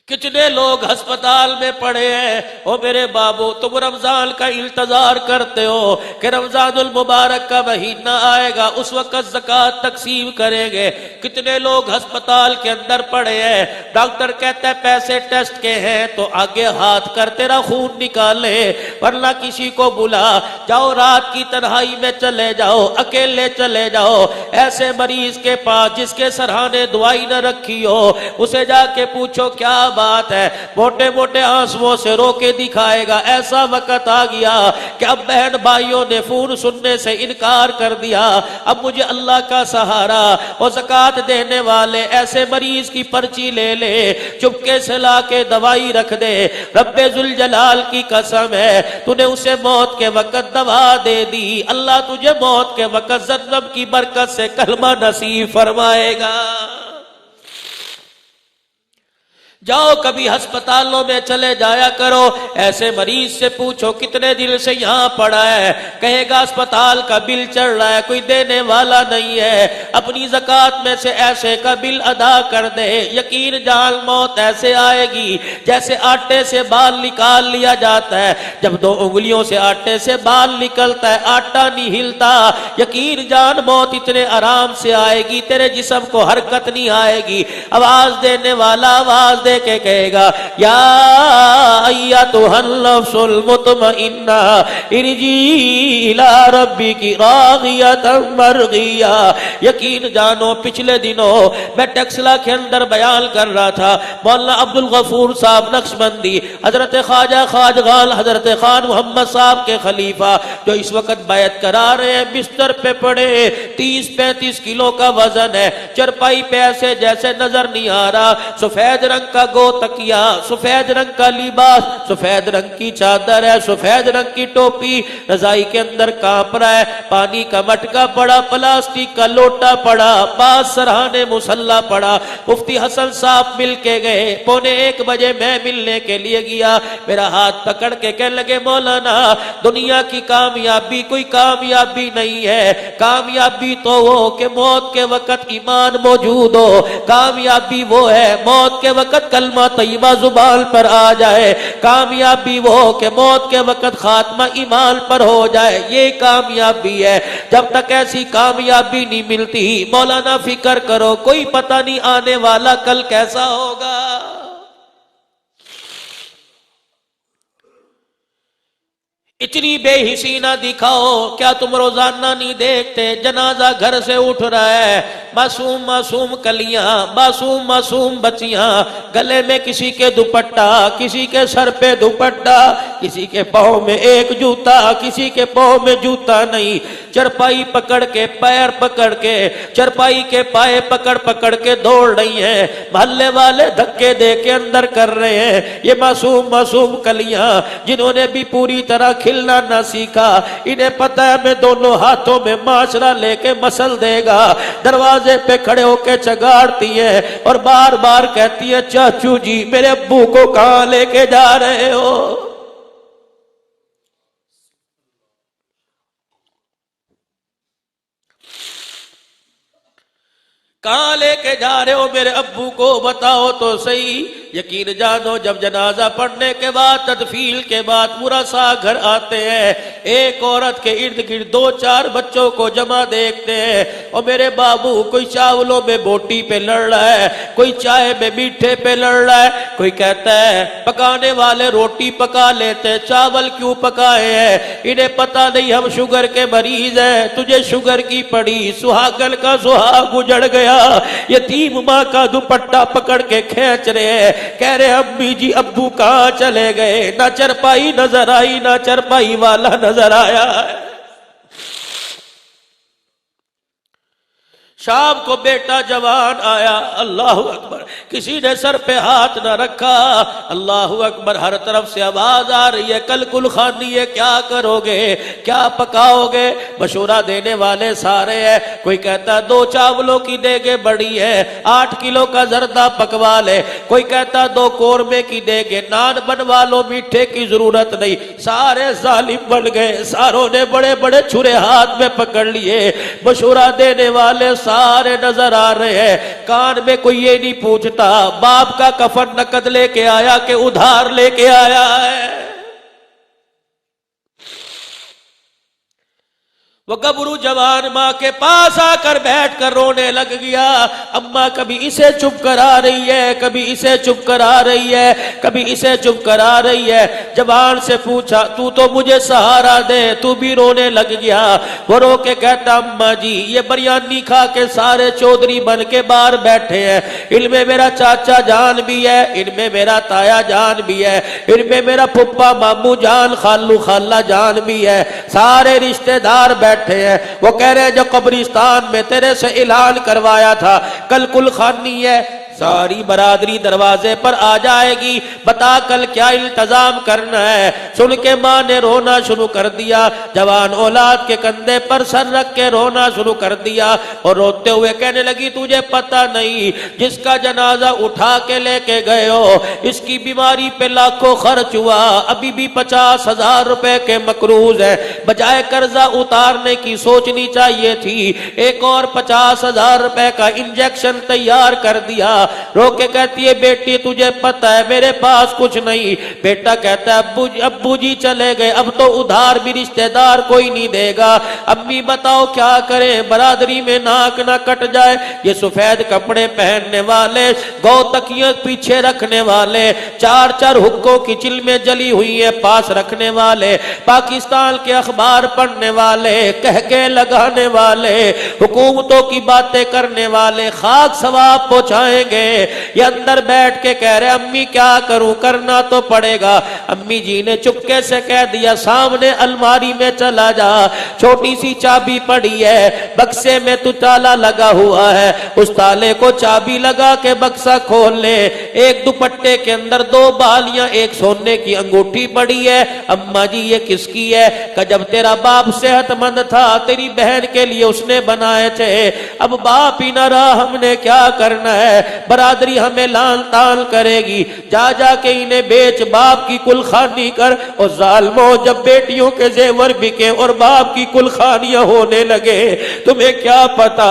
کتنے لوگ ہسپتال میں پڑے ہیں. او میرے بابو تم رمضان کا انتظار کرتے ہو کہ رمضان المبارک کا مہینہ آئے گا, اس وقت زکوٰۃ تقسیم کریں گے. کتنے لوگ ہسپتال کے اندر پڑے ہیں, ڈاکٹر کہتا ہے پیسے ٹیسٹ کے ہیں تو آگے ہاتھ کر تیرا خون نکالے, ورنہ کسی کو بلا, جاؤ رات کی تنہائی میں چلے جاؤ, اکیلے چلے جاؤ ایسے مریض کے پاس جس کے سرہانے دوائی نہ رکھی ہو, اسے جا کے پوچھو کیا بات ہے, موٹے موٹے آنسوؤں سے رو کے دکھائے گا. ایسا وقت آ گیا کہ اب بہن بھائیوں نے فون سننے سے انکار کر دیا, اب مجھے اللہ کا سہارا. اور زکوٰۃ دینے والے ایسے مریض کی پرچی لے لے, چپکے سے لا کے دوائی رکھ دے. رب ذوالجلال کی قسم ہے تو نے اسے موت کے وقت دوا دے دی, اللہ تجھے موت کے وقت زمزم کی برکت سے کلمہ نصیب فرمائے گا. جاؤ کبھی ہسپتالوں میں چلے جایا کرو, ایسے مریض سے پوچھو کتنے دن سے یہاں پڑا ہے, کہے گا اسپتال کا بل چڑھ رہا ہے, کوئی دینے والا نہیں ہے, اپنی زکوٰۃ میں سے ایسے کا بل ادا کر دے. یقین جان موت ایسے آئے گی جیسے آٹے سے بال نکال لیا جاتا ہے. جب 2 انگلیوں سے آٹے سے بال نکلتا ہے آٹا نہیں ہلتا. یقین جان موت اتنے آرام سے آئے گی تیرے جسم کو حرکت نہیں آئے گی. آواز دینے والا آواز دے کے کہے گا یا ایتھا النفس المطمئنہ ارجعی الی ربک راضیۃ مرضیہ. یقین جانو پچھلے دنوں میں ٹیکسلا کے اندر بیان کر رہا تھا, مولانا عبد الغفور صاحب نقشبندی, حضرت خواجہ خواجگال حضرت خان محمد صاحب کے خلیفہ جو اس وقت بیعت کرا رہے ہیں, بستر پہ پڑے, 30-35 کلو کا وزن ہے, چرپائی پہ ایسے جیسے نظر نہیں آ رہا, سفید رنگ کا گو تکیا, سفید رنگ کا لباس, سفید رنگ کی چادر ہے, سفید رنگ کی ٹوپی, رضائی کے اندر کانپ رہا ہے, پانی کا مٹکا پڑا, پلاسٹک کا لوٹا پڑا, بعض سرہانے مسلح پڑا. مفتی حسن صاحب مل کے گئے, 1:45 بجے میں ملنے کے لیے گیا, میرا ہاتھ پکڑ کے کہنے لگے مولانا دنیا کی کامیابی کوئی کامیابی نہیں ہے, کامیابی تو وہ کہ موت کے وقت ایمان موجود ہو, کامیابی وہ ہے موت کے وقت کلمہ طیبہ زبان پر آ جائے, کامیابی وہ کہ موت کے وقت خاتمہ ایمان پر ہو جائے, یہ کامیابی ہے. جب تک ایسی کامیابی نہیں ملتی مولانا فکر کرو کوئی پتہ نہیں آنے والا کل کیسا ہوگا. اتنی بے حسی نہ دکھاؤ, کیا تم روزانہ نہیں دیکھتے جنازہ گھر سے اٹھ رہا ہے, معصوم معصوم کلیاں, معصوم معصوم بچیاں, گلے میں کسی کے دوپٹہ, کسی کے سر پہ دوپٹہ, کسی کے پاؤں میں ایک جوتا, کسی کے پاؤں میں جوتا نہیں, چرپائی پکڑ کے پیر پکڑ کے, چرپائی کے پائے پکڑ پکڑ کے دوڑ رہی ہیں, محلے والے دھکے دے کے اندر کر رہے ہیں. یہ معصوم معصوم کلیاں جنہوں نے بھی پوری طرح کھلنا نہ سیکھا, انہیں پتہ ہے میں دونوں ہاتھوں میں معاشرہ لے کے مسل دے گا. دروازے پہ کھڑے ہو کے چگاڑتی ہے اور بار بار کہتی ہے چاچو جی میرے ابو کو کہاں لے کے جا رہے ہو. کہاں لے کے جا رہے ہو میرے ابو کو بتاؤ تو صحیح. یقین جانو جب جنازہ پڑھنے کے بعد تدفین کے بعد مراسا گھر آتے ہیں, ایک عورت کے ارد گرد 2-4 بچوں کو جمع دیکھتے ہیں, اور میرے بابو کوئی چاولوں میں بوٹی پہ لڑ رہا ہے, کوئی چائے میں میٹھے پہ لڑ رہا ہے, کوئی کہتا ہے پکانے والے روٹی پکا لیتے چاول کیوں پکائے ہیں, انہیں پتہ نہیں ہم شوگر کے مریض ہیں, تجھے شوگر کی پڑی, سہاگن کا سہاگ اجڑ گیا, یتیم ماں کا دوپٹہ پکڑ کے کھینچ رہے ہیں, کہہ رہے امی جی ابو کہاں چلے گئے, نہ چرپائی نظر آئی نہ چرپائی والا نظر آیا. شام کو بیٹا جوان آیا, اللہ اکبر, کسی نے سر پہ ہاتھ نہ رکھا, اللہ اکبر, ہر طرف سے آواز آ رہی ہے کل کل خانی ہے, کیا کرو گے, کیا پکاؤ گے. مشورہ دینے والے سارے ہیں, کوئی کہتا 2 چاولوں کی دیگیں بڑی ہے 8 کلو کا زردہ پکوا لے, کوئی کہتا 2 قورمے کی دیگیں, نان بنوا لو, میٹھے کی ضرورت نہیں. سارے ظالم بن گئے, ساروں نے بڑے بڑے چھرے ہاتھ میں پکڑ لیے. مشورہ دینے والے سارے نظر آ رہے ہیں, کان میں کوئی یہ نہیں پوچھتا باپ کا کفن نقد لے کے آیا کہ ادھار لے کے آیا ہے۔ وہ گبرو جوان ماں کے پاس آ کر بیٹھ کر رونے لگ گیا۔ اماں کبھی اسے چپ کرا رہی ہے، کبھی اسے چپ کرا رہی ہے، کبھی اسے چپ کرا رہی ہے۔ جوان سے پوچھا تو تو مجھے سہارا دے، تو بھی رونے لگ گیا۔ وہ رو کے کہتا اماں جی یہ بریانی کھا کے سارے چودھری بن کے باہر بیٹھے ہیں، ان میں میرا چاچا جان بھی ہے، ان میں میرا تایا جان بھی ہے، ان میں میرا پھپھا مامو جان خالو خالہ جان بھی ہے، سارے رشتہ دار بیٹھے ہیں۔ وہ کہہ رہے جو قبرستان میں تیرے سے اعلان کروایا تھا کل کل خانی ہے، ساری برادری دروازے پر آ جائے گی، بتا کل کیا التزام کرنا ہے۔ سن کے ماں نے رونا شروع کر دیا، جوان اولاد کے کندھے پر سر رکھ کے رونا شروع کر دیا اور روتے ہوئے کہنے لگی تجھے پتہ نہیں جس کا جنازہ اٹھا کے لے کے گئے ہو اس کی بیماری پہ لاکھوں خرچ ہوا، ابھی بھی 50,000 روپے کے مقروض ہے، بجائے قرضہ اتارنے کی سوچنی چاہیے تھی، ایک اور 50,000 روپے کا انجیکشن تیار کر دیا۔ رو کے کہتی ہے بیٹی تجھے پتہ ہے میرے پاس کچھ نہیں۔ بیٹا کہتا ہے ابو جی چلے گئے، اب تو ادھار بھی رشتہ دار کوئی نہیں دے گا، امی بتاؤ کیا کریں، برادری میں ناک نہ کٹ جائے۔ یہ سفید کپڑے پہننے والے، گو تکیاں پیچھے رکھنے والے، چار چار حکوں کی چلمیں جلی ہوئی ہیں پاس رکھنے والے، پاکستان کے اخبار پڑھنے والے، کہکے لگانے والے، حکومتوں کی باتیں کرنے والے خاک ثواب پہنچائیں گے۔ یہ اندر بیٹھ کے کہہ رہے امی کیا کروں، کرنا تو پڑے گا۔ امی جی نے چپکے سے کہہ دیا سامنے الماری میں چلا جا، چھوٹی سی چابی پڑی ہے، بکسے میں تو تالا لگا ہوا ہے، اس تالے کو چابی لگا کے بکسا کھول لے، ایک دوپٹے کے اندر 2 بالیاں، ایک سونے کی انگوٹھی پڑی ہے۔ اماں جی یہ کس کی ہے؟ کہ جب تیرا باپ صحت مند تھا تیری بہن کے لیے اس نے بنائے تھے، اب باپ ہی نہ رہا ہم نے کیا کرنا ہے، برادری ہمیں لان تان کرے گی، جا جا کے انہیں بیچ، باپ کی کل خانی کر۔ اور ظالموں جب بیٹیوں کے زیور بکے اور باپ کی کل خانیاں ہونے لگے، تمہیں کیا پتا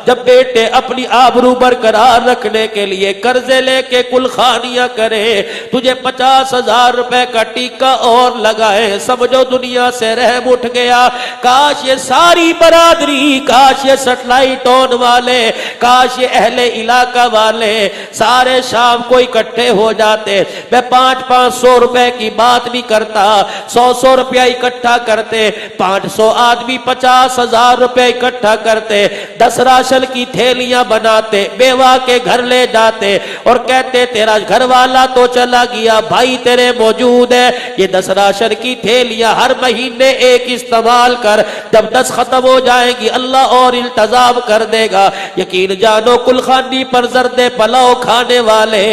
جب بیٹے اپنی آبرو برقرار رکھنے کے لیے قرضے لے کے کل خانیاں کرے، تجھے 50,000 روپے کا ٹیکہ اور لگائے، سمجھو دنیا سے رحم اٹھ گیا۔ کاش یہ ساری برادری، کاش یہ سیٹلائٹ ٹون والے، کاش یہ اہل علاقہ والے سارے شام کو اکٹھے ہو جاتے۔ میں 500 روپے کی بات نہیں کرتا، 100 روپیہ اکٹھا کرتے، 500 آدمی 50,000 روپے اکٹھا کرتے، 10 راشن کی تھیلیاں بناتے، بیوہ کے گھر لے جاتے اور کہتے تیرا گھر والا تو چلا گیا، بھائی تیرے موجود ہے، یہ 10 راشن کی تھیلیاں ہر مہینے ایک استعمال کر، جب 10 ختم ہو جائے گی اللہ اور التزام کر دے گا۔ یقین جانو کل خانی پر زرد پلاؤ کھانے والے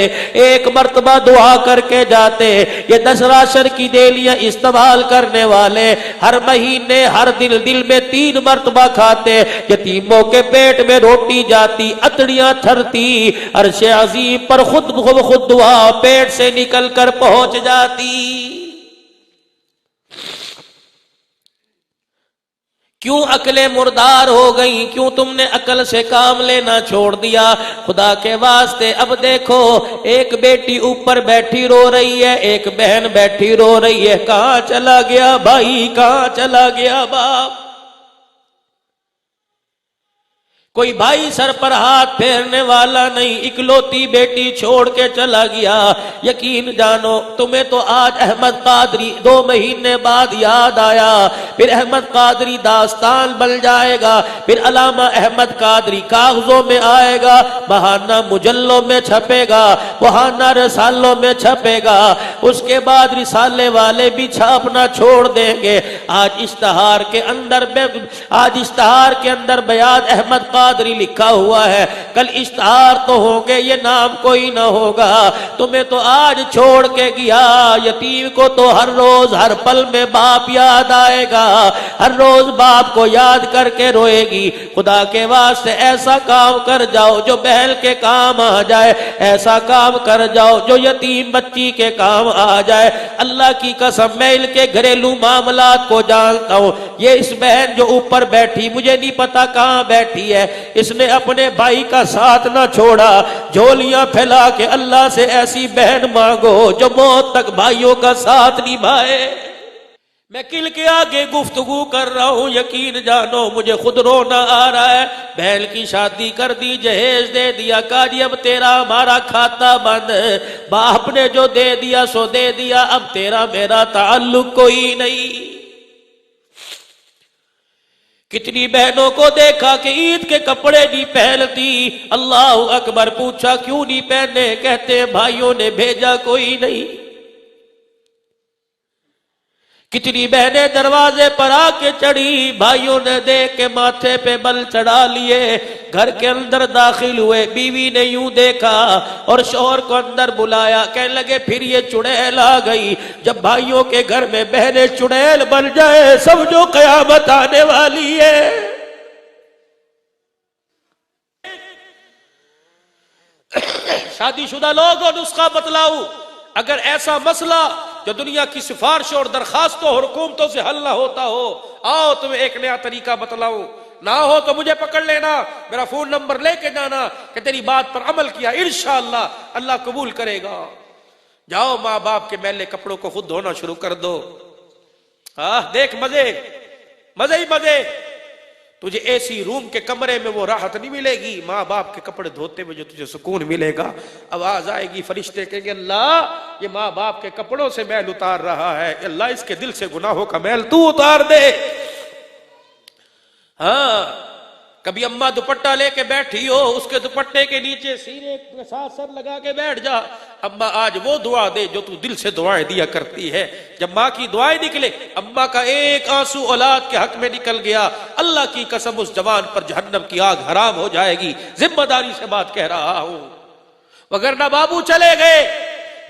ایک مرتبہ دعا کر کے جاتے، یہ 10 راشن کی تھیلیاں استعمال کرنے والے ہر مہینے ہر دل میں 3 مرتبہ کھاتے، یتیموں کے پیٹ میں روٹی جاتی، اتڑیاں تھرتی، عرش عظیم پر خود دعا پیٹ سے نکل کر پہنچ جاتی۔ کیوں عقلیں مردار ہو گئیں؟ کیوں تم نے عقل سے کام لینا چھوڑ دیا؟ خدا کے واسطے اب دیکھو ایک بیٹی اوپر بیٹھی رو رہی ہے، ایک بہن بیٹھی رو رہی ہے، کہاں چلا گیا بھائی، کہاں چلا گیا باپ؟ کوئی بھائی سر پر ہاتھ پھیرنے والا نہیں، اکلوتی بیٹی چھوڑ کے چلا گیا۔ یقین جانو تمہیں تو آج احمد قادری 2 مہینے بعد یاد آیا، پھر احمد قادری داستان بن جائے گا، پھر علامہ احمد قادری کاغذوں میں آئے گا، بہانہ مجلوں میں چھپے گا، بہانہ رسالوں میں چھپے گا، اس کے بعد رسالے والے بھی چھاپنا چھوڑ دیں گے۔ آج اشتہار کے اندر بیان احمد قادری لکھا ہوا ہے، کل اشتہار تو ہوں گے، یہ نام کوئی نہ ہوگا۔ تمہیں تو آج چھوڑ کے گیا، یتیم کو تو ہر روز ہر پل میں باپ یاد آئے گا، ہر روز باپ کو یاد کر کے روئے گی۔ خدا کے واسطے ایسا کام کر جاؤ جو بہن کے کام آ جائے، ایسا کام کر جاؤ جو یتیم بچی کے کام آ جائے۔ اللہ کی قسم میں ان کے گھریلو معاملات کو جانتا ہوں۔ یہ اس بہن جو اوپر بیٹھی، مجھے نہیں پتا کہاں بیٹھی ہے، اس نے اپنے بھائی کا ساتھ نہ چھوڑا۔ جھولیاں پھیلا کے اللہ سے ایسی بہن مانگو جو موت تک بھائیوں کا ساتھ نبھائے۔ میں کل کے آگے گفتگو کر رہا ہوں، یقین جانو مجھے خود رونا آ رہا ہے۔ بہن کی شادی کر دی، جہیز دے دیا، کہا جی اب تیرا ہمارا کھاتا بند، باپ نے جو دے دیا سو دے دیا، اب تیرا میرا تعلق کوئی نہیں۔ کتنی بہنوں کو دیکھا کہ عید کے کپڑے نہیں پہنتی، اللہ اکبر، پوچھا کیوں نہیں پہنے، کہتے بھائیوں نے بھیجا کوئی نہیں۔ کتنی بہنیں دروازے پر آ کے چڑھی، بھائیوں نے دیکھ کے ماتھے پہ بل چڑھا لیے، گھر کے اندر داخل ہوئے، بیوی نے یوں دیکھا اور شوہر کو اندر بلایا، کہنے لگے پھر یہ چڑیل آ گئی۔ جب بھائیوں کے گھر میں بہنیں چڑیل بن جائے سمجھو قیامت آنے والی ہے۔ شادی شدہ لوگوں نسخہ بتلاؤ، اگر ایسا مسئلہ جو دنیا کی سفارشوں اور درخواستوں اور حکومتوں سے حل نہ ہوتا ہو، آؤ تمہیں ایک نیا طریقہ بتلاؤں، نہ ہو تو مجھے پکڑ لینا، میرا فون نمبر لے کے جانا کہ تیری بات پر عمل کیا، انشاءاللہ اللہ قبول کرے گا۔ جاؤ ماں باپ کے میلے کپڑوں کو خود دھونا شروع کر دو۔ دیکھ مزے مزے ہی مزے، تجھے ایسی روم کے کمرے میں وہ راحت نہیں ملے گی، ماں باپ کے کپڑے دھوتے میں جو تجھے سکون ملے گا۔ آواز آئے گی، فرشتے کہیں گے اللہ یہ ماں باپ کے کپڑوں سے میل اتار رہا ہے، اللہ اس کے دل سے گناہوں کا میل تو اتار دے۔ کبھی اماں دوپٹہ لے کے بیٹھی ہو، اس کے دوپٹے کے نیچے سینے کے ساتھ سر لگا کے بیٹھ جا، اماں آج وہ دعا دے جو تو دل سے دعائیں دیا کرتی ہے۔ جب ماں کی دعائیں نکلے، اماں کا ایک آنسو اولاد کے حق میں نکل گیا، اللہ کی قسم اس جوان پر جہنم کی آگ حرام ہو جائے گی، ذمہ داری سے بات کہہ رہا ہوں۔ وگرنہ بابو چلے گئے،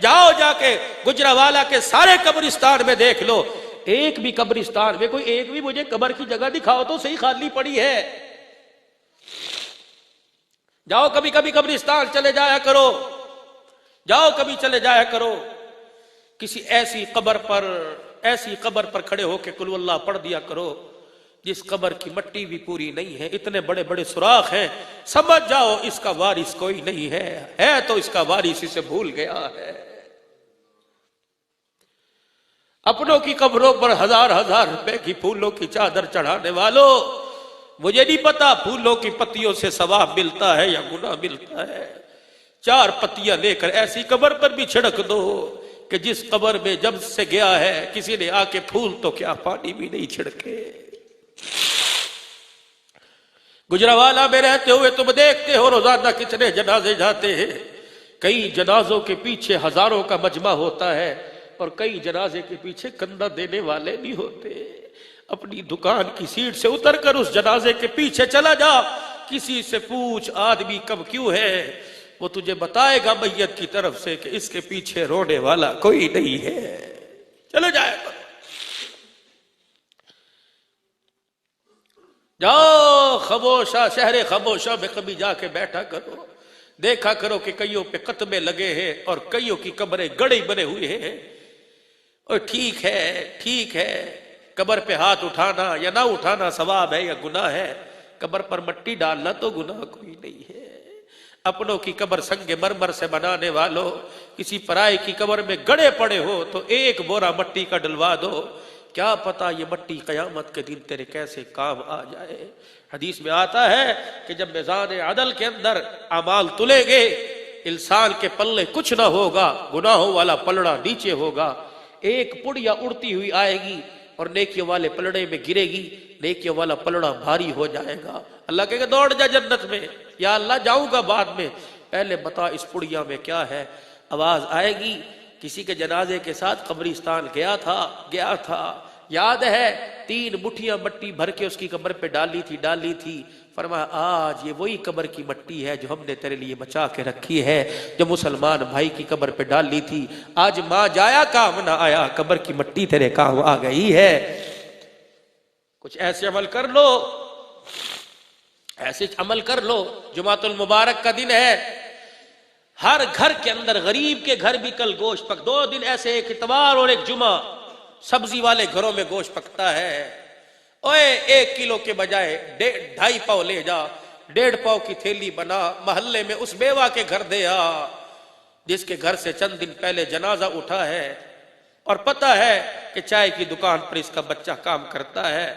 جاؤ جا کے گجرانوالہ کے سارے قبرستان میں دیکھ لو، ایک بھی قبرستان میں کوئی ایک بھی مجھے قبر کی جگہ دکھاؤ تو صحیح خالی پڑی ہے۔ جاؤ کبھی کبھی قبرستان چلے جایا کرو، جاؤ کبھی چلے جایا کرو، کسی ایسی قبر پر کھڑے ہو کے قل اللہ پڑھ دیا کرو جس قبر کی مٹی بھی پوری نہیں ہے، اتنے بڑے بڑے سوراخ ہیں، سمجھ جاؤ اس کا وارث کوئی نہیں ہے تو اس کا وارث اسے بھول گیا ہے۔ اپنوں کی قبروں پر ہزار ہزار روپے کی پھولوں کی چادر چڑھانے والوں، مجھے نہیں پتا پھولوں کی پتیوں سے ثواب ملتا ہے یا گناہ ملتا ہے، 4 پتیاں لے کر ایسی قبر پر بھی چھڑک دو کہ جس قبر میں جب سے گیا ہے کسی نے آ کے پھول تو کیا پانی بھی نہیں چھڑکے۔ گجرانوالہ میں رہتے ہوئے تم دیکھتے ہو روزانہ کتنے جنازے جاتے ہیں، کئی جنازوں کے پیچھے ہزاروں کا مجمع ہوتا ہے اور کئی جنازے کے پیچھے کندھا دینے والے نہیں ہوتے۔ اپنی دکان کی سیٹ سے اتر کر اس جنازے کے پیچھے چلا جا، کسی سے پوچھ آدمی کب کیوں ہے، وہ تجھے بتائے گا میت کی طرف سے کہ اس کے پیچھے رونے والا کوئی نہیں ہے۔ چلو جائے گا، جاؤ خاموشہ شہر خاموشہ میں کبھی جا کے بیٹھا کرو، دیکھا کرو کہ کئیوں پہ قطبے لگے ہیں اور کئیوں کی قبریں گڑھے بنے ہوئے ہیں۔ اور ٹھیک ہے قبر پہ ہاتھ اٹھانا یا نہ اٹھانا ثواب ہے یا گناہ ہے، قبر پر مٹی ڈالنا تو گناہ کوئی نہیں ہے۔ اپنوں کی قبر سنگ مرمر سے بنانے والوں، کسی پرائے کی قبر میں گڑے پڑے ہو تو ایک بورا مٹی کا ڈلوا دو، کیا پتا یہ مٹی قیامت کے دن تیرے کیسے کام آ جائے۔ حدیث میں آتا ہے کہ جب میزان عدل کے اندر اعمال تلے گے، انسان کے پلے کچھ نہ ہوگا، گناہوں والا پلڑا نیچے ہوگا، ایک پڑیا اڑتی ہوئی آئے گی اور نیکیوں والے پلڑے میں گرے گی، نیکیوں والا پلڑا بھاری ہو جائے گا۔ اللہ کہے گا دوڑ جا جنت میں، یا اللہ جاؤں گا بعد میں، پہلے بتا اس پڑیا میں کیا ہے۔ آواز آئے گی، کسی کے جنازے کے ساتھ قبرستان گیا تھا، یاد ہے 3 مٹھیاں مٹی بھر کے اس کی قبر پہ ڈالی تھی، فرمایا آج یہ وہی قبر کی مٹی ہے جو ہم نے تیرے لیے بچا کے رکھی ہے، جو مسلمان بھائی کی قبر پہ ڈالی تھی، آج ماں جایا کام نہ آیا، قبر کی مٹی تیرے کام آ گئی ہے۔ کچھ ایسے عمل کر لو، جمعۃ المبارک کا دن ہے، ہر گھر کے اندر، غریب کے گھر بھی کل گوشت پک، 2 دن ایسے، ایک اتوار اور ایک جمعہ سبزی والے گھروں میں گوشت پکتا ہے۔ اوے 1 کلو کے بجائے 2.5 پاؤ لے جا، 1.5 پاؤ کی تھیلی بنا، محلے میں اس بیوہ کے گھر دے آ جس کے گھر سے چند دن پہلے جنازہ اٹھا ہے اور پتہ ہے کہ چائے کی دکان پر اس کا بچہ کام کرتا ہے۔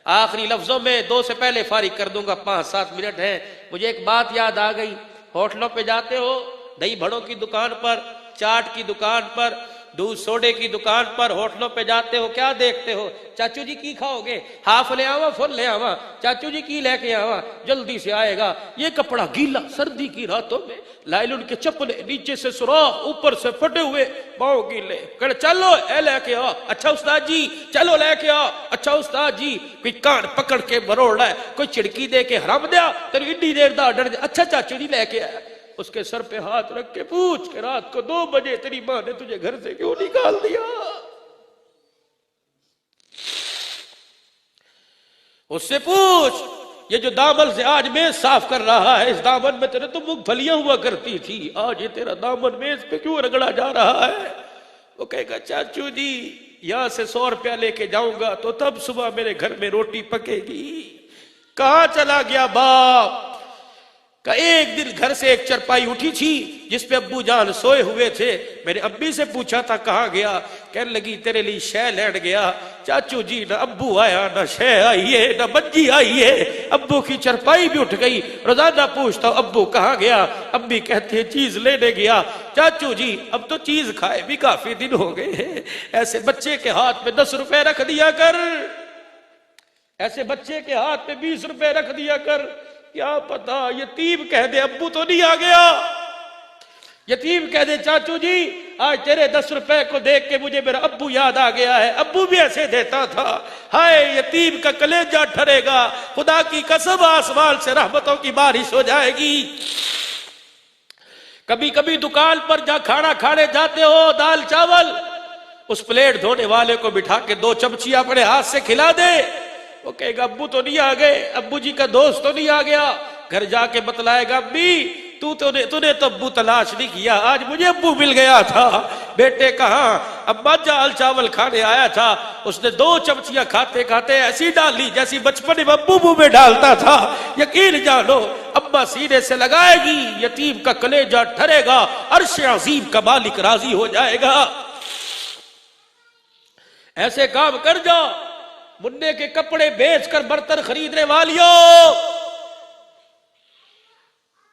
آخری لفظوں میں 2 سے پہلے فارغ کر دوں گا، 5-7 منٹ ہیں۔ مجھے ایک بات یاد آ گئی، ہوٹلوں پہ جاتے ہو، دہی بھڑوں کی دکان پر، چاٹ کی دکان پر، دودھ سوڈے کی دکان پر، ہوٹلوں پہ جاتے ہو، کیا دیکھتے ہو؟ چاچو جی کی کھاؤ گے؟ ہاف لے آوا، فل لے آوا؟ چاچو جی کی لے کے آوا، جلدی سے آئے گا۔ یہ کپڑا گیلا، سردی کی راتوں میں، لائلن کے چپلے، نیچے سے سوراخ، اوپر سے پھٹے ہوئے، پاؤں گیلے، کہ چلو اے لے کے آ، اچھا استاد جی، چلو لے کے آ، اچھا استاد جی۔ کوئی کان پکڑ کے بروڑ رہا ہے، کوئی چڑکی دے کے حرام دیا، تیری ایڈی دیر دا ڈر دیا، اچھا چاچو جی لے کے آیا۔ اس کے سر پہ ہاتھ رکھ کے پوچھ کہ رات کو 2 بجے تیری ماں نے تجھے گھر سے کیوں نکال دیا؟ اس سے پوچھ، یہ جو دامن سے آج میز صاف کر رہا ہے، اس دامن میں تیرے تو مونگ پھلیاں ہوا کرتی تھی، آج یہ تیرا دامن میز پہ کیوں رگڑا جا رہا ہے؟ وہ کہے گا چاچو جی یہاں سے 100 روپیہ لے کے جاؤں گا تو تب صبح میرے گھر میں روٹی پکے گی۔ کہاں چلا گیا باپ؟ کہ ایک دن گھر سے ایک چرپائی اٹھی تھی جس پہ ابو جان سوئے ہوئے تھے، میں نے ابی سے پوچھا تھا کہاں گیا؟ کہنے لگی تیرے لیے شے لین گیا۔ چاچو جی نہ ابو آیا، نہ شے آئی ہے، نہ بجی آئی ہے، ابو کی چرپائی بھی اٹھ گئی۔ روزانہ پوچھتا ہوں ابو کہاں گیا؟ ابی کہتے ہیں چیز لینے گیا۔ چاچو جی اب تو چیز کھائے بھی کافی دن ہو گئے ہیں، ایسے بچے کے ہاتھ میں 10 روپے رکھ دیا کر، ایسے بچے کے ہاتھ میں 20 روپے رکھ دیا کر۔ کیا پتا یتیم کہہ دے ابو تو نہیں آ گیا، یتیم کہہ دے چاچو جی آج تیرے 10 روپے کو دیکھ کے مجھے میرا ابو یاد آ گیا ہے، ابو بھی ایسے دیتا تھا۔ ہائے یتیم کا کلیجہ ٹھرے گا، خدا کی قسم آسمان سے رحمتوں کی بارش ہو جائے گی۔ کبھی کبھی دکان پر جا کھانا کھانے جاتے ہو، دال چاول، اس پلیٹ دھونے والے کو بٹھا کے 2 چمچی اپنے ہاتھ سے کھلا دے، وہ کہے گا ابو تو نہیں آ گئے، ابو جی کا دوست تو نہیں آ گیا۔ گھر جا کے بتلائے گا ابی تو نے تو ابو تلاش نہیں کیا، آج مجھے ابو مل گیا تھا۔ بیٹے کہاں؟ ابا دال چاول کھانے آیا تھا، اس نے 2 چمچیاں کھاتے کھاتے ایسی ڈالی جیسی بچپن میں ابو منہ میں ڈالتا تھا۔ یقین جانو ابا سینے سے لگائے گی، یتیم کا کلیجہ ٹھرے گا، عرش عظیم کا مالک راضی ہو جائے گا۔ ایسے کام کر جاؤ، منڈے کے کپڑے بیچ کر برتن خریدنے والیوں،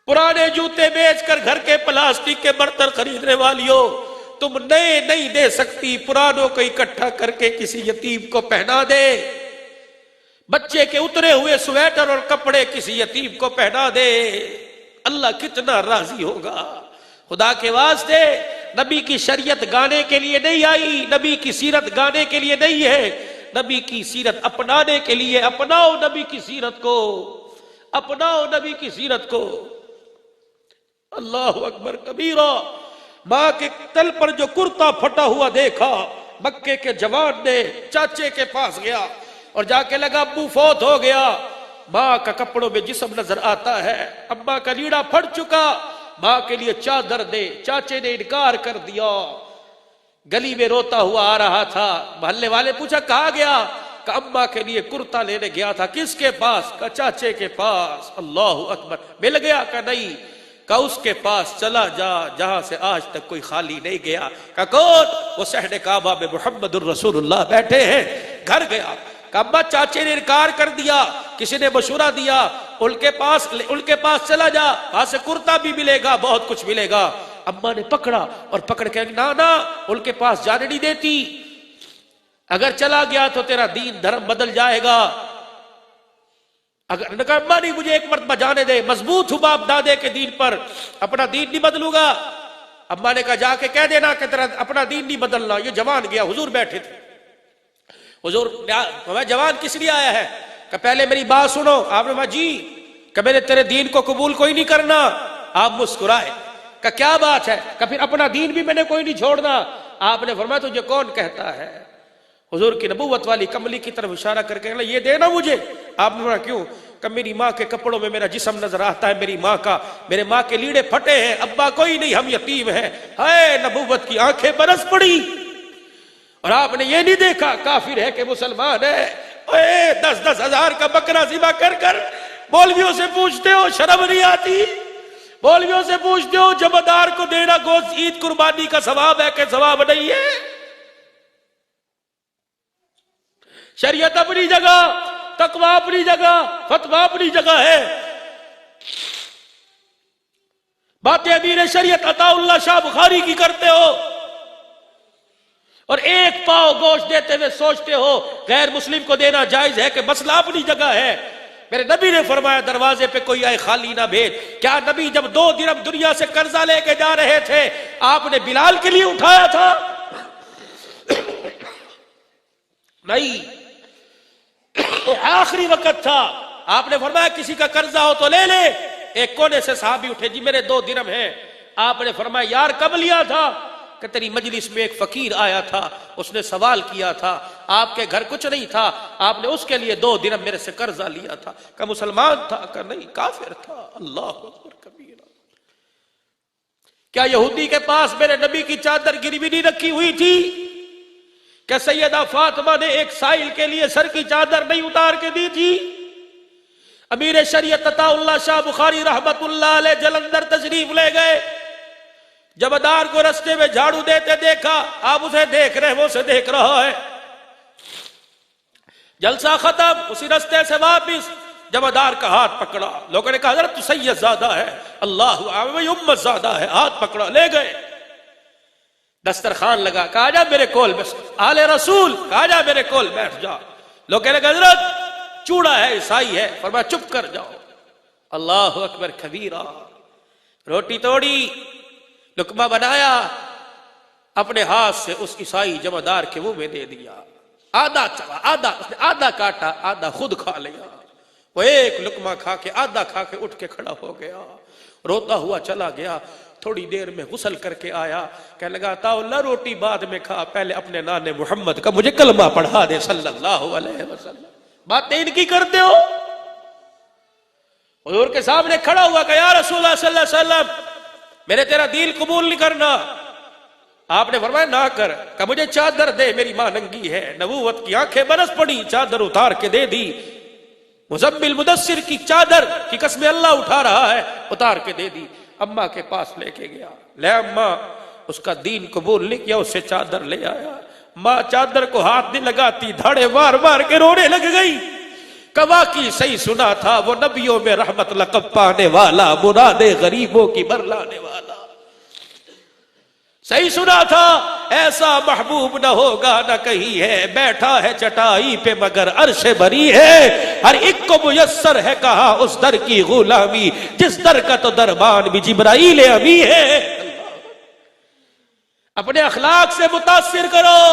پرانے جوتے بیچ کر گھر کے پلاسٹک کے برتن خریدنے والیوں، تم نئے نہیں دے سکتی، پرانوں کو اکٹھا کر کے کسی یتیم کو پہنا دے، بچے کے اترے ہوئے سویٹر اور کپڑے کسی یتیم کو پہنا دے، اللہ کتنا راضی ہوگا۔ خدا کے واسطے نبی کی شریعت گانے کے لیے نہیں آئی، نبی کی سیرت گانے کے لیے نہیں ہے، نبی کی سیرت اپنانے کے لیے۔ اپناؤ نبی کی سیرت کو، اپناؤ نبی کی سیرت کو۔ اللہ اکبر کبیرہ۔ ماں کے تل پر جو کرتا پھٹا ہوا دیکھا، مکے کے جوان نے چاچے کے پاس گیا اور جا کے لگا ابو فوت ہو گیا۔ ماں کا کپڑوں میں جسم نظر آتا ہے، ابا کا لیڑا پھٹ چکا، ماں کے لیے چادر دے، چاچے نے انکار کر دیا، گلی میں روتا ہوا آ رہا تھا۔ محلے والے پوچھا کہاں گیا؟ کہ اماں کے لیے کرتا لینے گیا تھا۔ کس کے پاس؟ کہ چاچے کے پاس۔ اللہ اکبر۔ مل گیا؟ کہ نہیں۔ کہ اس کے پاس چلا جا جہاں سے آج تک کوئی خالی نہیں گیا۔ کہ کون؟ وہ صحن کعبہ میں محمد الرسول اللہ بیٹھے ہیں۔ گھر گیا کہ اماں چاچے نے انکار کر دیا، کسی نے مشورہ دیا، ان کے پاس چلا جا، وہاں سے کرتا بھی ملے گا، بہت کچھ ملے گا۔ اماں نے پکڑا اور پکڑ کے نانا ان کے پاس جانے نہیں دیتی، اگر چلا گیا تو تیرا دین دھرم بدل جائے گا۔ اگر کہا اماں نہیں، مجھے ایک مرتبہ جانے دے، مضبوط ہوں باپ دادے کے دین پر، اپنا دین نہیں بدلوں گا۔ اماں نے کہا جا کے کہہ دینا کہ تیرا اپنا دین نہیں بدلنا۔ یہ جوان گیا، حضور بیٹھے تھے۔ حضور میں جوان کس لیے آیا ہے؟ کہ پہلے میری بات سنو۔ آپ نے کہا جی، کہ میں نے تیرے دین کو قبول کوئی نہیں کرنا۔ آپ مسکرائے کہ کیا بات ہے؟ کہ پھر اپنا دین بھی میں نے کوئی نہیں چھوڑنا۔ آپ نے فرمایا تجھے کون کہتا ہے؟ حضور کی نبوت والی کملی کی طرف اشارہ کر کے یہ دینا مجھے۔ آپ نے فرمایا کیوں؟ کہ کہ میری ماں کے کپڑوں میں میرا جسم نظر آتا ہے، میرے ماں کے لیڑے پھٹے ہیں، ابا کوئی نہیں، ہم یتیم ہیں۔ ہائے نبوت کی آنکھیں برس پڑی، اور آپ نے یہ نہیں دیکھا کافر ہے کہ مسلمان ہے۔ 10-10 ہزار کا بکرا ذبح کر کر مولویوں سے پوچھتے ہو شرم نہیں آتی؟ مولویوں سے پوچھتے ہو جمعدار کو دینا گوشت عید قربانی کا ثواب ہے کہ ثواب نہیں ہے؟ شریعت اپنی جگہ، تقوی اپنی جگہ، فتویٰ اپنی جگہ ہے۔ باتیں امیر شریعت عطا اللہ شاہ بخاری کی کرتے ہو، اور ایک پاؤ گوشت دیتے ہوئے سوچتے ہو غیر مسلم کو دینا جائز ہے کہ مسئلہ اپنی جگہ ہے۔ میرے نبی نے فرمایا دروازے پہ کوئی آئے خالی نہ بھیج۔ کیا نبی جب 2 درہم دنیا سے قرضہ لے کے جا رہے تھے آپ نے بلال کے لیے اٹھایا تھا؟ نہیں، آخری وقت تھا، آپ نے فرمایا کسی کا قرضہ ہو تو لے لے۔ ایک کونے سے صحابی اٹھے، جی میرے 2 درہم ہیں۔ آپ نے فرمایا یار کب لیا تھا؟ کہ تیری مجلس میں ایک فقیر آیا تھا، اس نے سوال کیا تھا، آپ کے گھر کچھ نہیں تھا، آپ نے اس کے لیے 2 درہم میرے سے قرضہ لیا تھا۔ کہ مسلمان تھا؟ کہ نہیں، کافر تھا۔ اللہ اکبر کبیرہ۔ کیا یہودی کے پاس میرے نبی کی چادر گروی نہیں رکھی ہوئی تھی؟ کہ سیدہ فاطمہ نے ایک سائل کے لیے سر کی چادر نہیں اتار کے دی تھی؟ امیر شریعت عطا اللہ شاہ بخاری رحمت اللہ علیہ جلندر تشریف لے گئے، جمعدار کو رستے میں جھاڑو دیتے دیکھا، آپ اسے دیکھ رہے، وہ اسے دیکھ رہا ہے۔ جلسہ ختم، اسی رستے سے واپس جمعدار کا ہاتھ پکڑا، لوگوں نے کہا حضرت تو سید زادہ ہے، اللہ امت زادہ ہے، ہاتھ پکڑا لے گئے۔ دسترخوان لگا، کہا جا میرے کول بس، آل رسول کہا جا میرے کول بیٹھ جا۔ لوگ کہنے لگے حضرت چوڑا ہے، عیسائی ہے۔ فرمایا چپ کر جاؤ۔ اللہ اکبر کبیرہ۔ روٹی توڑی، لقمہ بنایا، اپنے ہاتھ سے اس عیسائی جمعدار کے منہ میں دے دیا۔ آدھا چلا، آدھا کاٹا، آدھا خود کھا لیا۔ وہ ایک لقمہ کھا کے، آدھا کھا کے اٹھ کے کھڑا ہو گیا، روتا ہوا چلا گیا۔ تھوڑی دیر میں غسل کر کے آیا، کہنے لگا عطا اللہ روٹی بعد میں کھا، پہلے اپنے نانے محمد کا مجھے کلمہ پڑھا دے صلی اللہ علیہ وسلم۔ باتیں ان کی کرتے ہو؟ حضور کے سامنے کھڑا ہوا کہ یا رسول اللہ صلی اللہ علیہ وسلم میں نے تیرا دین قبول نہیں کرنا۔ آپ نے فرمایا نہ کر، کہ مجھے چادر دے، میری ماں ننگی ہے۔ نبوت کی آنکھیں برس پڑی، چادر اتار کے دے دی۔ مزمل مدثر کی چادر کی قسم اللہ اٹھا رہا ہے، اتار کے دے دی۔ اماں کے پاس لے کے گیا، لے اماں، اس کا دین قبول نہیں کیا، اس سے چادر لے آیا۔ ماں چادر کو ہاتھ نہیں لگاتی، دھاڑے مار مار کے رونے لگ گئی۔ کوا کی صحیح سنا تھا، وہ نبیوں میں رحمت لقب پانے والا، مراد غریبوں کی برلانے والا۔ صحیح سنا تھا، ایسا محبوب نہ ہوگا نہ کہیں ہے، بیٹھا ہے چٹائی پہ مگر عرش بری ہے، ہر ایک کو میسر ہے کہا اس در کی غلامی، جس در کا تو دربان بھی جبرائیل امی ہے۔ اپنے اخلاق سے متاثر کرو،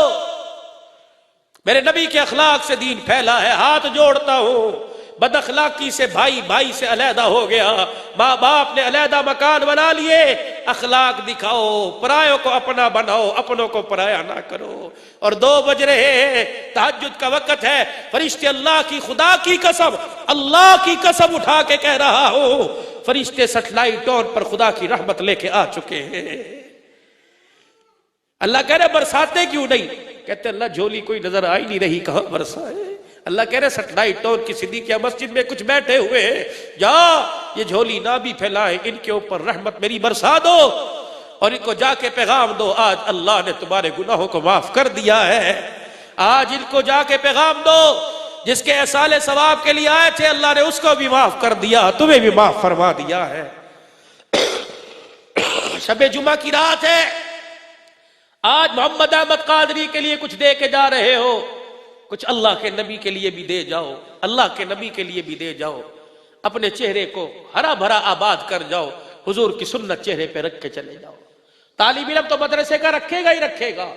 میرے نبی کے اخلاق سے دین پھیلا ہے۔ ہاتھ جوڑتا ہوں، بد اخلاقی سے بھائی سے علیحدہ ہو گیا، ماں باپ نے علیحدہ مکان بنا لیے۔ اخلاق دکھاؤ، پرایوں کو اپنا بناؤ، اپنوں کو پرایا نہ کرو۔ اور 2 بج رہے ہیں، تہجد کا وقت ہے، فرشتے اللہ کی، خدا کی قسم، اللہ کی قسم اٹھا کے کہہ رہا ہوں، فرشتے سیٹلائٹ ٹون پر خدا کی رحمت لے کے آ چکے ہیں۔ اللہ کہہ رہے برساتے کیوں نہیں؟ کہتے اللہ جھولی کوئی نظر آئی نہیں رہی، کہاں برسائے؟ اللہ کہہ رہے سیٹلائٹ ٹون کی صدیقیہ مسجد میں کچھ بیٹھے ہوئے ہیں، جا یہ جھولی نہ بھی پھیلائے، ان کے اوپر رحمت میری برسا دو، اور ان کو جا کے پیغام دو آج اللہ نے تمہارے گناہوں کو معاف کر دیا ہے۔ آج ان کو جا کے پیغام دو، جس کے ایصال ثواب کے لیے آئے تھے اللہ نے اس کو بھی معاف کر دیا، تمہیں بھی معاف فرما دیا ہے۔ شب جمعہ کی رات ہے، آج محمد احمد قادری کے لیے کچھ دے کے جا رہے ہو، کچھ اللہ کے نبی کے لیے بھی دے جاؤ، اللہ کے نبی کے لیے بھی دے جاؤ، اپنے چہرے کو ہرا بھرا آباد کر جاؤ، حضور کی سنت چہرے پہ رکھ کے چلے جاؤ۔ طالب علم تو مدرسے کا رکھے گا ہی رکھے گا،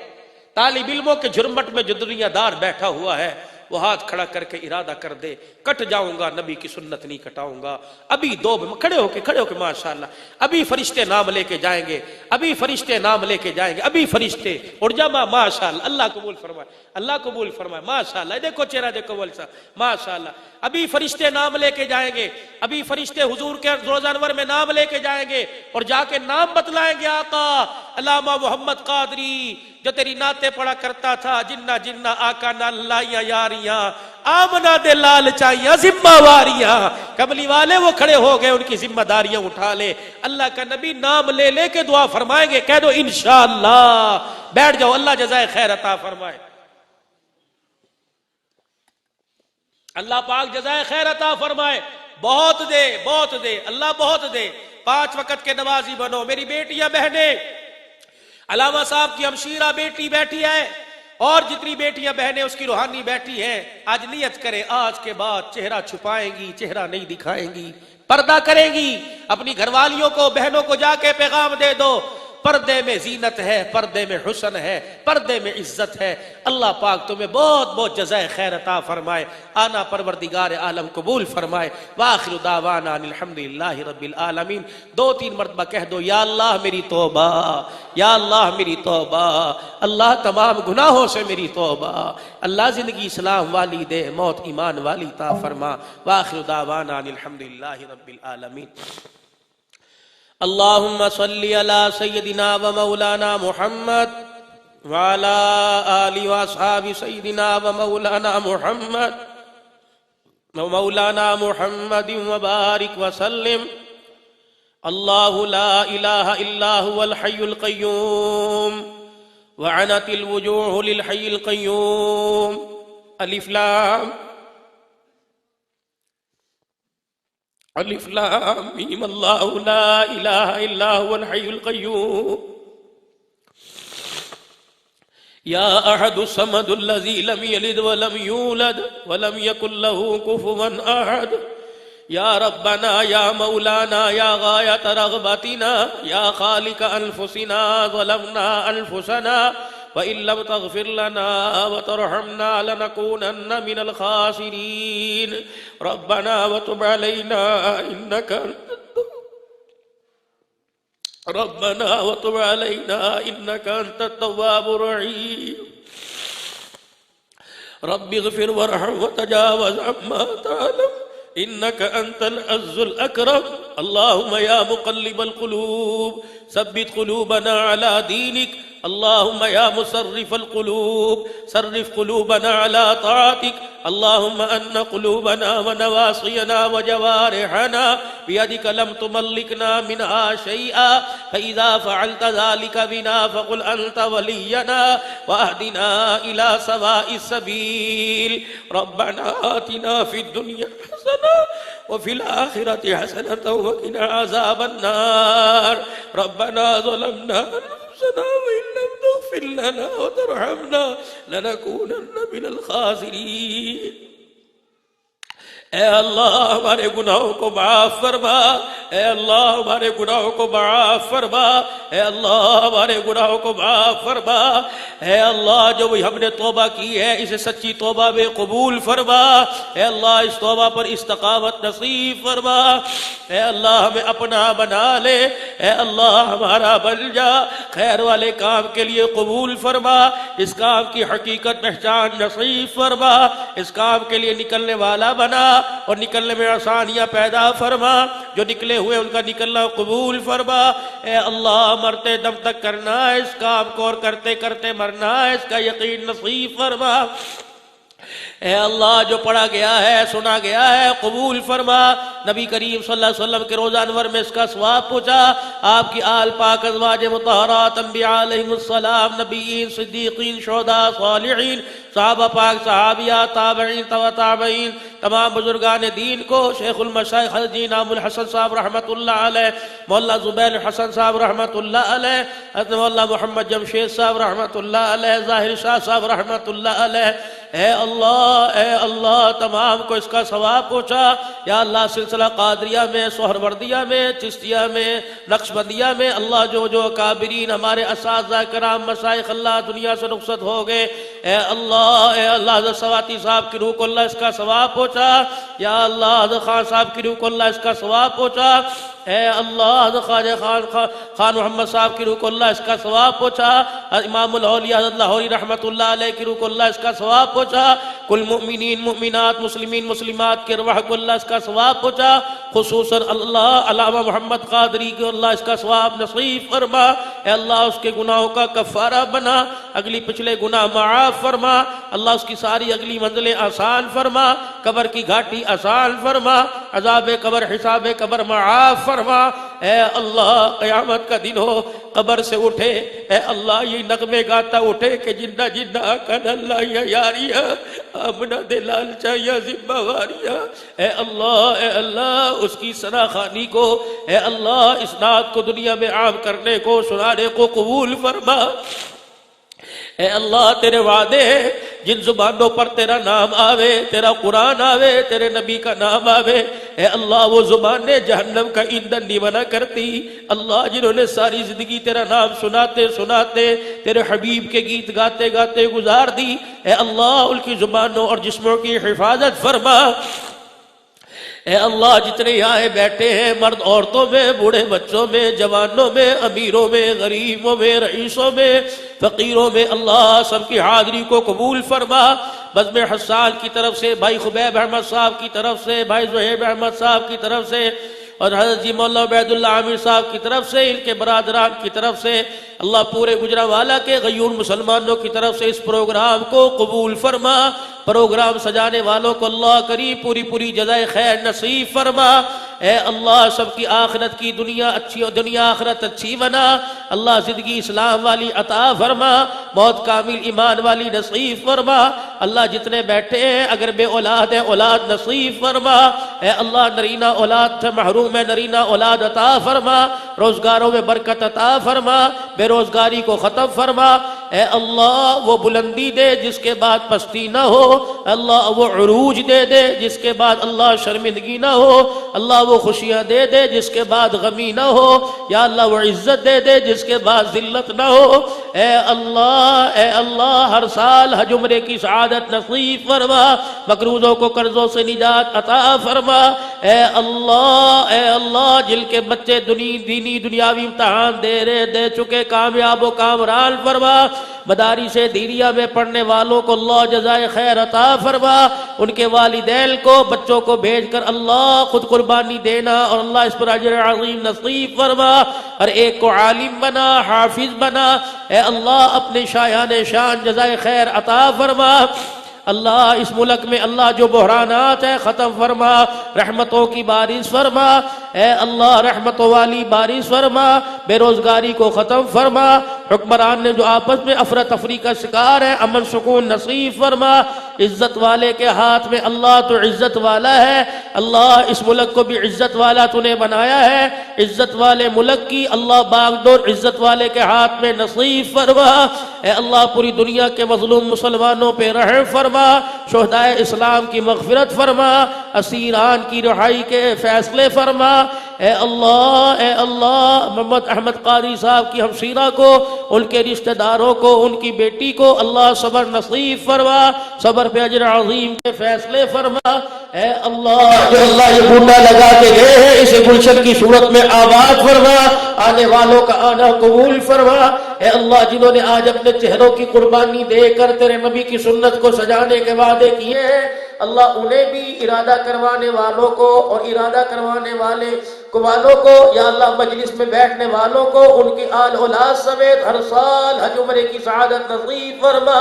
طالب علموں کے جھرمٹ میں جو دنیا دار بیٹھا ہوا ہے وہ ہاتھ کھڑا کر کے ارادہ کر دے کٹ جاؤں گا، نبی کی سنت نہیں کٹاؤں گا. ابھی کھڑے ہو کے ماشاءاللہ ابھی فرشتے نام لے کے جائیں گے، ابھی فرشتے نام لے کے جائیں گے، ابھی فرشتے اور جمع. ماشاءاللہ اللہ قبول فرمائے، اللہ قبول فرمائے. ماشاءاللہ دیکھو چہرہ دیکھو ولسا، ماشاءاللہ ابھی فرشتے نام لے کے جائیں گے، ابھی فرشتے حضور کے روزہ انور میں نام لے کے جائیں گے اور جا کے نام بتلائیں گے. آقا علامہ محمد قادری جو تیری نعتیں پڑھا کرتا تھا، جنہ جنہ آقا نہ لائیاں یاریاں، آمنہ دے لال چاہیاں ذمہ واریاں. کملی والے وہ کھڑے ہو گئے، ان کی ذمہ داریاں اٹھا لے. اللہ کا نبی نام لے لے کے دعا فرمائیں گے، کہہ دو انشاءاللہ. بیٹھ جاؤ، اللہ جزائے خیر عطا فرمائے. اللہ پاک جزائے خیر عطا فرمائے. بہت دے، بہت دے، اللہ بہت دے. 5 وقت کے نمازی بنو. میری بیٹیاں بہنیں، علامہ صاحب کی ہمشیرہ بیٹی بیٹھی ہے اور جتنی بیٹیاں بہنیں اس کی روحانی بیٹھی ہیں، آج نیت کرے آج کے بعد چہرہ چھپائیں گی، چہرہ نہیں دکھائیں گی، پردہ کریں گی. اپنی گھر والیوں کو، بہنوں کو جا کے پیغام دے دو، پردے میں زینت ہے، پردے میں حسن ہے، پردے میں عزت ہے. اللہ پاک تمہیں بہت بہت جزائے خیر عطا فرمائے. آنا پروردگار عالم قبول فرمائے. وآخر دعوانا ان الحمدللہ رب العالمین. 2-3 مرتبہ کہہ دو، یا اللہ میری توبہ، یا اللہ میری توبہ، اللہ تمام گناہوں سے میری توبہ. اللہ زندگی اسلام والی دے، موت ایمان والی عطا فرما. وآخر دعوانا ان الحمدللہ رب العالمین. اللہم صلی علی سیدنا و مولانا محمد وعلی آلہ و اصحاب سیدنا و مولانا محمد ومولانا محمد وبارک وسلم. اللہ لا الہ الا هو الحی القیوم وعنت الوجوہ للحی القیوم. الف لام الف لام میم. اللہ لا الہ الا هو الحی القیوم. یا احد الصمد الذی لم یلد ولم یولد ولم یکن له کفوا احد. یا ربنا یا مولانا یا غایت رغبتنا یا خالق انفسنا ظلمنا انفسنا وَإِن لَّمْ تَغْفِرْ لَنَا وَتَرْحَمْنَا لَنَكُونَنَّ مِنَ الْخَاسِرِينَ. رَبَّنَا وَتُبْ عَلَيْنَا إِنَّكَ أَنتَ التَّوَّابُ الرَّحِيمُ. رَبِّ اغْفِرْ وَارْحَمْ وَتَجَاوَزْ عَمَّا تَعْلَمُ إِنَّكَ أَنتَ الْعَزُّ الْأَكْرَمُ. اللهم يا مقلب القلوب ثبت قلوبنا على دينك. اللهم يا مصرف القلوب صرف قلوبنا على طاعتك. اللهم أن قلوبنا ونواصينا وجوارحنا بيدك لم تملكنا منها شيئا، فإذا فعلت ذلك بنا فقل أنت ولينا واهدنا إلى سواء السبيل. ربنا آتنا في الدنيا حسنة وفي الآخرة حسنة وقنا عذاب النار. ربنا ظلمنا أنفسنا وإن لم تغفر لنا وترحمنا لنكونن من الخاسرين. اے اللہ ہمارے گناہوں کو معاف فرما، اے اللہ ہمارے گناہوں کو معاف فرما، اے اللہ ہمارے گناہوں کو معاف فرما. اے اللہ جو بھی ہم نے توبہ کی ہے اسے سچی توبہ میں قبول فرما. اے اللہ اس توبہ پر استقامت نصیب فرما. اے اللہ ہمیں اپنا بنا لے، اے اللہ ہمارا بن جا. خیر والے کام کے لیے قبول فرما، اس کام کی حقیقت پہچان نصیب فرما، اس کام کے لیے نکلنے والا بنا اور نکلنے میں آسانیاں پیدا فرما. جو نکلے ہوئے ان کا نکلنا قبول فرما. اے اللہ مرتے دم تک کرنا ہے اس کام کو اور کرتے کرتے مرنا ہے اس کا یقین نصیب فرما. اے اللہ جو پڑھا گیا ہے سنا گیا ہے قبول فرما. نبی کریم صلی اللہ علیہ وسلم کے روزہ انور میں اس کا ثواب پہنچا. آپ کی آل پاک ازواج مطہرات انبیاء علیہم السلام، نبیین، صدیقین، شہداء، صالحین، صحابہ پاک، صحابیات، تابعین، تبع تابعین، تمام بزرگان دین کو، شیخ المشائخ حضرت نام الحسن صاحب رحمت اللہ علیہ، مولانا زبیر حسن صاحب رحمت اللہ علیہ، حضرت مولانا محمد جمشید صاحب رحمت اللہ علیہ، ظاہر شاہ صاحب رحمت اللہ علیہ. اے اللہ تمام کو اس کا ثواب پہنچا. یا اللہ سلسلہ قادریہ میں، سہروردیہ میں، چشتیہ میں، نقشبندیہ میں اللہ جو اکابرین ہمارے اساتذہ کرام مشائخ اللہ دنیا سے رخصت ہو گئے، اے اللہ حضرت سواتی صاحب کی روح کو اللہ اس کا ثواب پہنچا، یا اللہ حضرت خان صاحب کی روح کو اللہ اس کا ثواب پہنچا، اے اللہ حضرت خواجہ خان محمد صاحب کی روح کو اللہ اس کا ثواب پہنچا، امام الاولیاء حضرت لاہوری رحمت اللہ علیہ کی روح کو اللہ اس کا ثواب پہنچا، کل مؤمنین مؤمنات مسلمین مسلمات کے ارواح کو اللہ اس کا ثواب پہنچا، خصوصاً اللہ علامہ محمد قادری کو اللہ اس کا ثواب نصیب فرما، اے اللہ اس کے گناہوں کا کفارہ بنا، اگلی پچھلے گناہ معاف فرما، اللہ اس کی ساری اگلی منزلیں آسان فرما، قبر کی گھاٹی آسان فرما، عذاب قبر حساب قبر معاف فرما، اے اللہ قیامت کا دن ہو، قبر سے اٹھے، اے اللہ یہ نغمے گاتا اٹھے کہ جنہ جنہ کن اللہ یا یاریہ آمنہ دلال چاہیہ ذمہ واریہ، اے اللہ اس کی ثناخوانی کو، اے اللہ اس نعت کو دنیا میں عام کرنے کو سنانے کو قبول فرما، اے اللہ تیرے وعدے ہیں جن زبانوں پر تیرا نام آوے، تیرا قرآن آوے، تیرے نبی کا نام آوے، اے اللہ وہ زبانیں جہنم کا ایندھن نہیں بنا کرتی، اللہ جنہوں نے ساری زندگی تیرا نام سناتے سناتے تیرے حبیب کے گیت گاتے گاتے گزار دی، اے اللہ ان کی زبانوں اور جسموں کی حفاظت فرما، اے اللہ جتنے یہاں بیٹھے ہیں مرد عورتوں میں، بوڑھے بچوں میں، جوانوں میں، امیروں میں، غریبوں میں، رئیسوں میں، فقیروں میں، اللہ سب کی حاضری کو قبول فرما، بزم حسان کی طرف سے، بھائی خبیب احمد صاحب کی طرف سے، بھائی زہیب احمد صاحب کی طرف سے، اور حضرت جی مولانا عبید اللہ عامر صاحب کی طرف سے، ان کے برادران کی طرف سے، اللہ پورے گجرانوالہ کے غیور مسلمانوں کی طرف سے اس پروگرام کو قبول فرما، پروگرام سجانے والوں کو اللہ کریم پوری جزائے خیر نصیب فرما، اے اللہ سب کی آخرت کی دنیا اچھی اور دنیا آخرت اچھی بنا، اللہ زندگی اسلام والی عطا فرما، موت کامل ایمان والی نصیب فرما، اللہ جتنے بیٹھے ہیں اگر بے اولاد ہیں اولاد نصیب فرما، اے اللہ نرینہ اولاد سے محروم ہے نرینہ اولاد عطا فرما، روزگاروں میں برکت عطا فرما، بے روزگاری کو ختم فرما، اے اللہ وہ بلندی دے جس کے بعد پستی نہ ہو، اللہ وہ عروج دے دے جس کے بعد اللہ شرمندگی نہ ہو، اللہ وہ خوشیاں دے دے جس کے بعد غمی نہ ہو، یا اللہ وہ عزت دے دے جس کے بعد ذلت نہ ہو، اے اللہ ہر سال حج عمرے کی سعادت نصیب فرما، مقروضوں کو قرضوں سے نجات عطا فرما، اے اللہ جن کے بچے دینی دنیاوی امتحان دے چکے کامیاب و کامران فرما، مدارس دینیہ میں پڑھنے والوں کو اللہ جزائے خیر عطا فرما، ان کے والدین کو بچوں کو بھیج کر اللہ خود قربانی دینا اور اللہ اس پر اجر عظیم نصیب فرما، ہر ایک کو عالم بنا حافظ بنا، اے اللہ اپنے شایان شان جزائے خیر عطا فرما، اللہ اس ملک میں اللہ جو بحرانات ہیں ختم فرما، رحمتوں کی بارش فرما، اے اللہ رحمتوں والی بارش فرما، بے روزگاری کو ختم فرما، حکمران نے جو آپس میں افراتفری کا شکار ہے امن سکون نصیب فرما، عزت والے کے ہاتھ میں اللہ تو عزت والا ہے، اللہ اس ملک کو بھی عزت والا تو نے بنایا ہے، عزت والے ملک کی اللہ باغ ڈور عزت والے کے ہاتھ میں نصیب فرما، اے اللہ پوری دنیا کے مظلوم مسلمانوں پہ رحم فرما، شہدائے اسلام کی مغفرت فرما، اسیران کی رہائی کے فیصلے فرما، اے اللہ محمد احمد قاری صاحب کی ہمشیرہ کو، ان کے رشتہ داروں کو، ان کی بیٹی کو اللہ صبر نصیب فرما، صبر پہ اجر عظیم کے فیصلے فرما، اے اللہ جو اللہ یہ بوٹا لگا کے گئے ہیں اسے گلشن کی صورت میں آباد فرما، آنے والوں کا آنا قبول فرما، اے اللہ جنہوں نے آج اپنے چہروں کی قربانی دے کر تیرے نبی کی سنت کو سجانے کے وعدے کیے ہیں، اللہ انہیں بھی ارادہ کروانے والوں کو اور ارادہ کروانے والوں کو، یا اللہ مجلس میں بیٹھنے والوں کو، ان کی آل اولاد سمیت ہر سال حج عمرے کی سعادت نصیب فرما،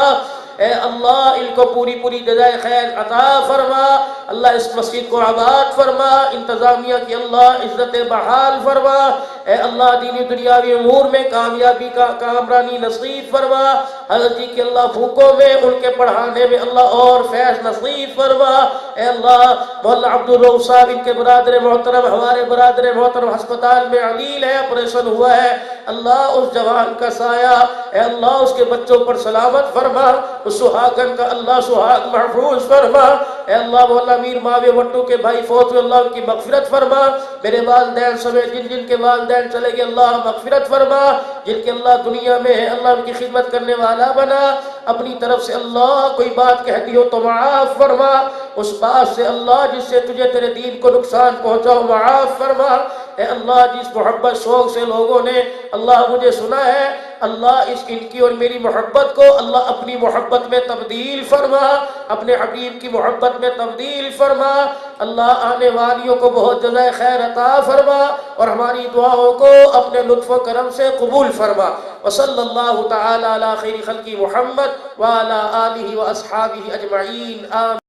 اے اللہ ان کو پوری جزائے خیر عطا فرما، اللہ اس مسجد کو آباد فرما، انتظامیہ کی اللہ عزت بحال فرما، اے اللہ دینی دنیاوی امور میں کامیابی کا کامرانی نصیب فرما، حضرت جی کی اللہ بھوکوں میں ان کے پڑھانے میں اللہ اور فیض نصیب فرما، اے اللہ مولانا عبدالرؤوف صاحب ان کے برادر محترم ہمارے برادر محترم ہسپتال میں علیل ہے، آپریشن ہوا ہے، اللہ اس جوان کا سایہ، اے اللہ اس کے بچوں پر سلامت فرما، اس سہاگن کا اللہ سہاگ محفوظ فرما، اے اللہ مولا میر ماوے وٹو کے بھائی فوت ہوئے اللہ ان کی مغفرت فرما، میرے والدین سمیت جن جن کے والدین چلے گئے اللہ مغفرت فرما، جن کے اللہ دنیا میں ہے اللہ ان کی خدمت کرنے والا بنا، اپنی طرف سے اللہ کوئی بات کہہ دی ہو تو معاف فرما، اس بات سے اللہ جس سے تجھے تیرے دین کو نقصان پہنچا ہو معاف فرما، اے اللہ جس محبت شوق سے لوگوں نے اللہ مجھے سنا ہے اللہ اس ان کی اور میری محبت کو اللہ اپنی محبت میں تبدیل فرما، اپنے حبیب کی محبت میں تبدیل فرما، اللہ آنے والیوں کو بہت جزائے خیر عطا فرما اور ہماری دعاؤں کو اپنے لطف و کرم سے قبول فرما، وصلی اللہ تعالی علی خیر خلق محمد وعلی آلہ واصحابہ اجمعین آمین۔